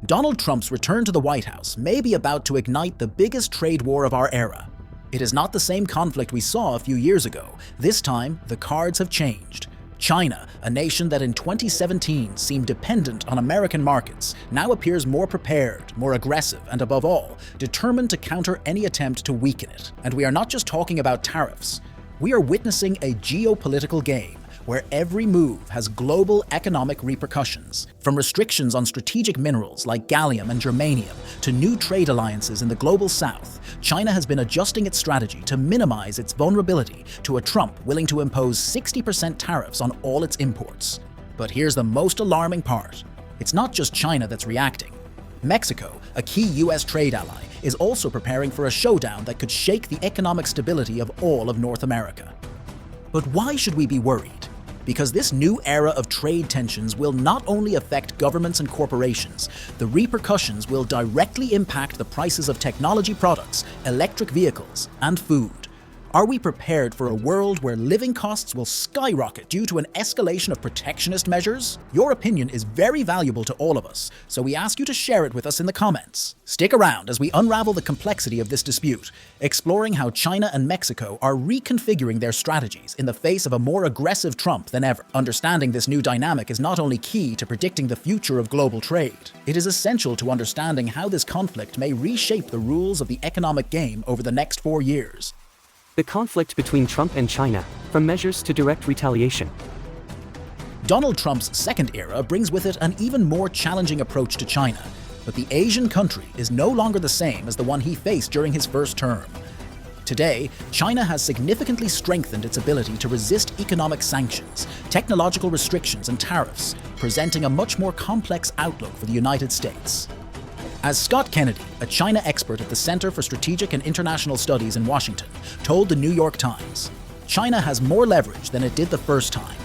Donald Trump's return to the White House may be about to ignite the biggest trade war of our era. It is not the same conflict we saw a few years ago. This time, the cards have changed. China, a nation that in 2017 seemed dependent on American markets, now appears more prepared, more aggressive, and above all, determined to counter any attempt to weaken it. And we are not just talking about tariffs. We are witnessing a geopolitical game where every move has global economic repercussions. From restrictions on strategic minerals like gallium and germanium to new trade alliances in the global south, China has been adjusting its strategy to minimize its vulnerability to a Trump willing to impose 60% tariffs on all its imports. But here's the most alarming part. It's not just China that's reacting. Mexico, a key US trade ally, is also preparing for a showdown that could shake the economic stability of all of North America. But why should we be worried? Because this new era of trade tensions will not only affect governments and corporations, the repercussions will directly impact the prices of technology products, electric vehicles, and food. Are we prepared for a world where living costs will skyrocket due to an escalation of protectionist measures? Your opinion is very valuable to all of us, so we ask you to share it with us in the comments. Stick around as we unravel the complexity of this dispute, exploring how China and Mexico are reconfiguring their strategies in the face of a more aggressive Trump than ever. Understanding this new dynamic is not only key to predicting the future of global trade, it is essential to understanding how this conflict may reshape the rules of the economic game over the next 4 years. The conflict between Trump and China, from measures to direct retaliation. Donald Trump's second era brings with it an even more challenging approach to China, but the Asian country is no longer the same as the one he faced during his first term. Today, China has significantly strengthened its ability to resist economic sanctions, technological restrictions, and tariffs, presenting a much more complex outlook for the United States. As Scott Kennedy, a China expert at the Center for Strategic and International Studies in Washington, told the New York Times, China has more leverage than it did the first time.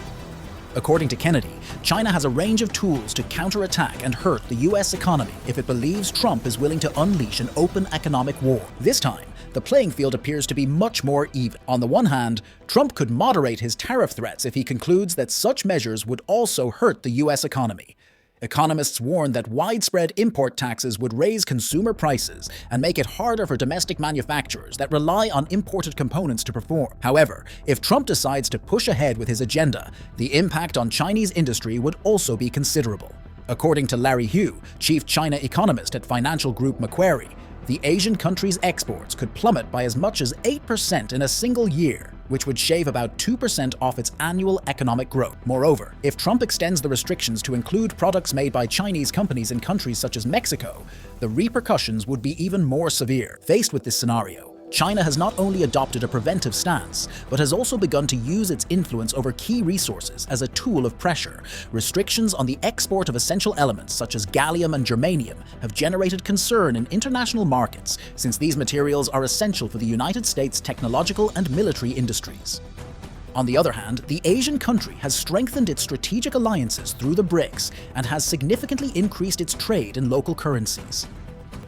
According to Kennedy, China has a range of tools to counterattack and hurt the US economy if it believes Trump is willing to unleash an open economic war. This time, the playing field appears to be much more even. On the one hand, Trump could moderate his tariff threats if he concludes that such measures would also hurt the US economy. Economists warn that widespread import taxes would raise consumer prices and make it harder for domestic manufacturers that rely on imported components to perform. However, if Trump decides to push ahead with his agenda, the impact on Chinese industry would also be considerable. According to Larry Hu, chief China economist at financial group Macquarie, the Asian country's exports could plummet by as much as 8% in a single year, which would shave about 2% off its annual economic growth. Moreover, if Trump extends the restrictions to include products made by Chinese companies in countries such as Mexico, the repercussions would be even more severe. Faced with this scenario, China has not only adopted a preventive stance, but has also begun to use its influence over key resources as a tool of pressure. Restrictions on the export of essential elements such as gallium and germanium have generated concern in international markets, since these materials are essential for the United States' technological and military industries. On the other hand, the Asian country has strengthened its strategic alliances through the BRICS and has significantly increased its trade in local currencies.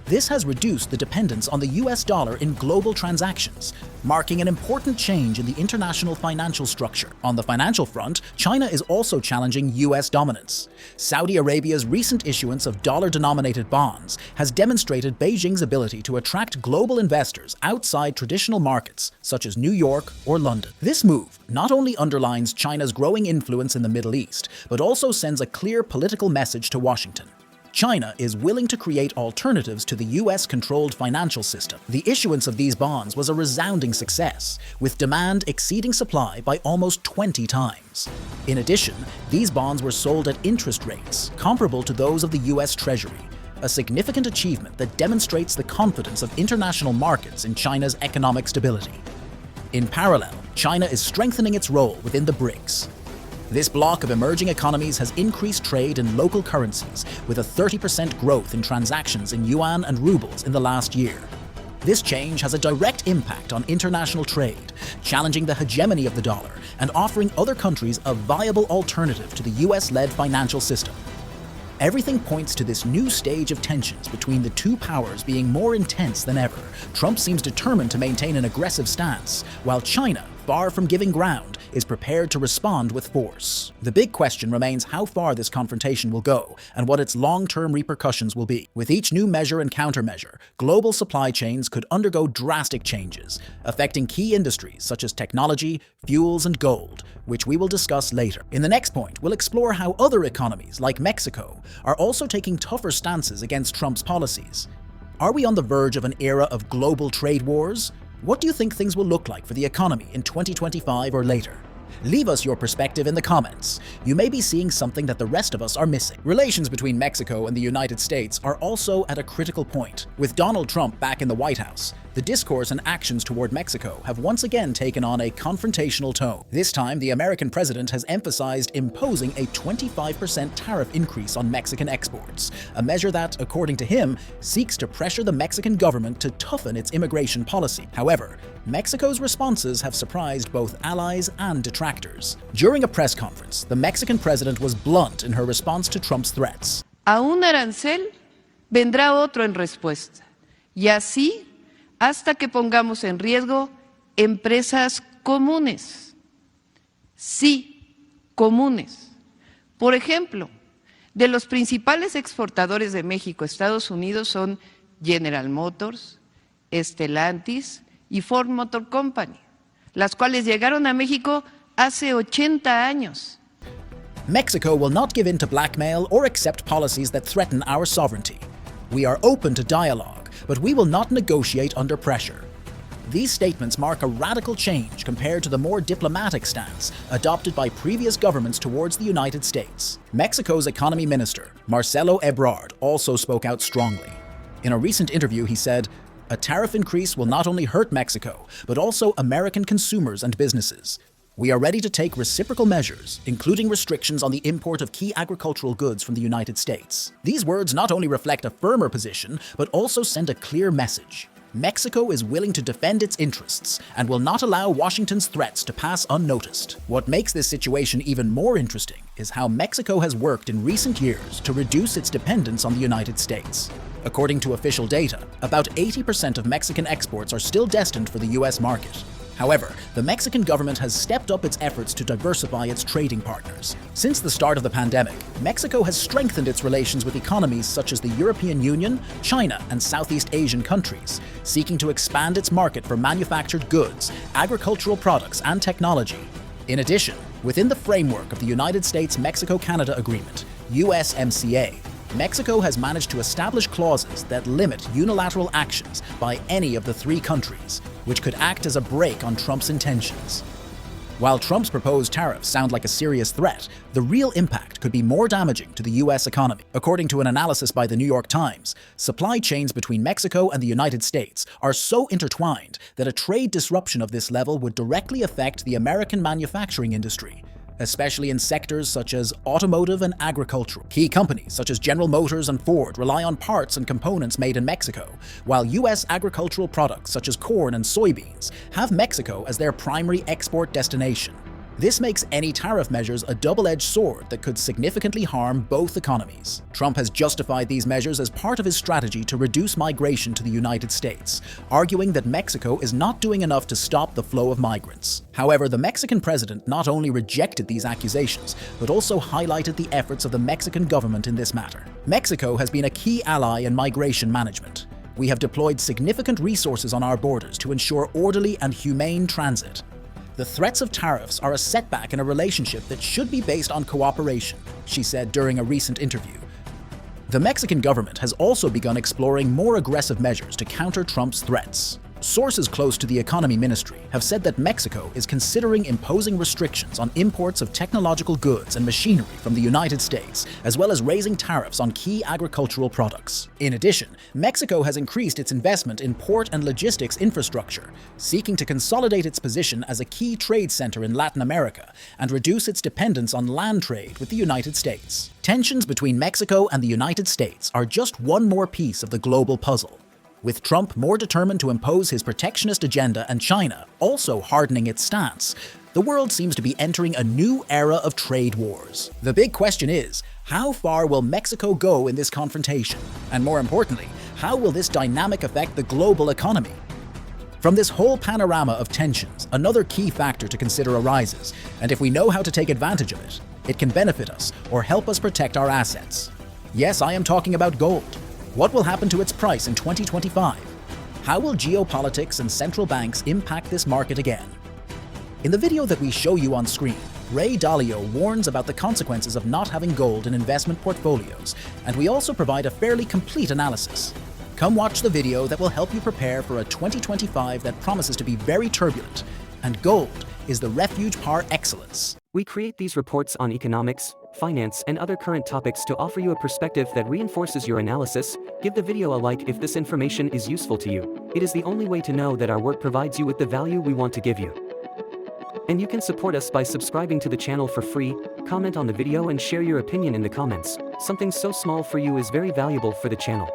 This has reduced the dependence on the US dollar in global transactions, marking an important change in the international financial structure. On the financial front, China is also challenging US dominance. Saudi Arabia's recent issuance of dollar-denominated bonds has demonstrated Beijing's ability to attract global investors outside traditional markets, such as New York or London. This move not only underlines China's growing influence in the Middle East, but also sends a clear political message to Washington. China is willing to create alternatives to the US-controlled financial system. The issuance of these bonds was a resounding success, with demand exceeding supply by almost 20 times. In addition, these bonds were sold at interest rates comparable to those of the US Treasury, a significant achievement that demonstrates the confidence of international markets in China's economic stability. In parallel, China is strengthening its role within the BRICS. This bloc of emerging economies has increased trade in local currencies, with a 30% growth in transactions in yuan and rubles in the last year. This change has a direct impact on international trade, challenging the hegemony of the dollar and offering other countries a viable alternative to the US-led financial system. Everything points to this new stage of tensions between the two powers being more intense than ever. Trump seems determined to maintain an aggressive stance, while China, far from giving ground, is prepared to respond with force. The big question remains how far this confrontation will go and what its long-term repercussions will be. With each new measure and countermeasure, global supply chains could undergo drastic changes, affecting key industries such as technology, fuels, and gold, which we will discuss later. In the next point, we'll explore how other economies, like Mexico, are also taking tougher stances against Trump's policies. Are we on the verge of an era of global trade wars? What do you think things will look like for the economy in 2025 or later? Leave us your perspective in the comments. You may be seeing something that the rest of us are missing. Relations between Mexico and the United States are also at a critical point. With Donald Trump back in the White House, the discourse and actions toward Mexico have once again taken on a confrontational tone. This time, the American president has emphasized imposing a 25% tariff increase on Mexican exports, a measure that, according to him, seeks to pressure the Mexican government to toughen its immigration policy. However, Mexico's responses have surprised both allies and detractors. During a press conference, the Mexican president was blunt in her response to Trump's threats. A un arancel vendrá otro en respuesta, y así hasta que pongamos en riesgo empresas comunes. Sí, comunes. Por ejemplo, de los principales exportadores de México a Estados Unidos son General Motors, Stellantis y Ford Motor Company, las cuales llegaron a México hace 80 años. Mexico will not give in to blackmail or accept policies that threaten our sovereignty. We are open to dialogue, but we will not negotiate under pressure. These statements mark a radical change compared to the more diplomatic stance adopted by previous governments towards the United States. Mexico's economy minister, Marcelo Ebrard, also spoke out strongly. In a recent interview, he said, "A tariff increase will not only hurt Mexico, but also American consumers and businesses. We are ready to take reciprocal measures, including restrictions on the import of key agricultural goods from the United States." These words not only reflect a firmer position, but also send a clear message. Mexico is willing to defend its interests and will not allow Washington's threats to pass unnoticed. What makes this situation even more interesting is how Mexico has worked in recent years to reduce its dependence on the United States. According to official data, about 80% of Mexican exports are still destined for the US market. However, the Mexican government has stepped up its efforts to diversify its trading partners. Since the start of the pandemic, Mexico has strengthened its relations with economies such as the European Union, China, and Southeast Asian countries, seeking to expand its market for manufactured goods, agricultural products, and technology. In addition, within the framework of the United States-Mexico-Canada Agreement, USMCA, Mexico has managed to establish clauses that limit unilateral actions by any of the three countries, which could act as a brake on Trump's intentions. While Trump's proposed tariffs sound like a serious threat, the real impact could be more damaging to the US economy. According to an analysis by the New York Times, supply chains between Mexico and the United States are so intertwined that a trade disruption of this level would directly affect the American manufacturing industry, especially in sectors such as automotive and agricultural. Key companies such as General Motors and Ford rely on parts and components made in Mexico, while US agricultural products such as corn and soybeans have Mexico as their primary export destination. This makes any tariff measures a double-edged sword that could significantly harm both economies. Trump has justified these measures as part of his strategy to reduce migration to the United States, arguing that Mexico is not doing enough to stop the flow of migrants. However, the Mexican president not only rejected these accusations, but also highlighted the efforts of the Mexican government in this matter. Mexico has been a key ally in migration management. We have deployed significant resources on our borders to ensure orderly and humane transit. The threats of tariffs are a setback in a relationship that should be based on cooperation, she said during a recent interview. The Mexican government has also begun exploring more aggressive measures to counter Trump's threats. Sources close to the economy ministry have said that Mexico is considering imposing restrictions on imports of technological goods and machinery from the United States, as well as raising tariffs on key agricultural products. In addition, Mexico has increased its investment in port and logistics infrastructure, seeking to consolidate its position as a key trade center in Latin America and reduce its dependence on land trade with the United States. Tensions between Mexico and the United States are just one more piece of the global puzzle. With Trump more determined to impose his protectionist agenda and China also hardening its stance, the world seems to be entering a new era of trade wars. The big question is, how far will Mexico go in this confrontation? And more importantly, how will this dynamic affect the global economy? From this whole panorama of tensions, another key factor to consider arises, and if we know how to take advantage of it, it can benefit us or help us protect our assets. Yes, I am talking about gold. What will happen to its price in 2025? How will geopolitics and central banks impact this market again? In the video that we show you on screen, Ray Dalio warns about the consequences of not having gold in investment portfolios, and we also provide a fairly complete analysis. Come watch the video that will help you prepare for a 2025 that promises to be very turbulent, and gold is the refuge par excellence. We create these reports on economics, finance, and other current topics to offer you a perspective that reinforces your analysis. Give the video a like if this information is useful to you. It is the only way to know that our work provides you with the value we want to give you. And you can support us by subscribing to the channel for free, comment on the video and share your opinion in the comments. Something so small for you is very valuable for the channel.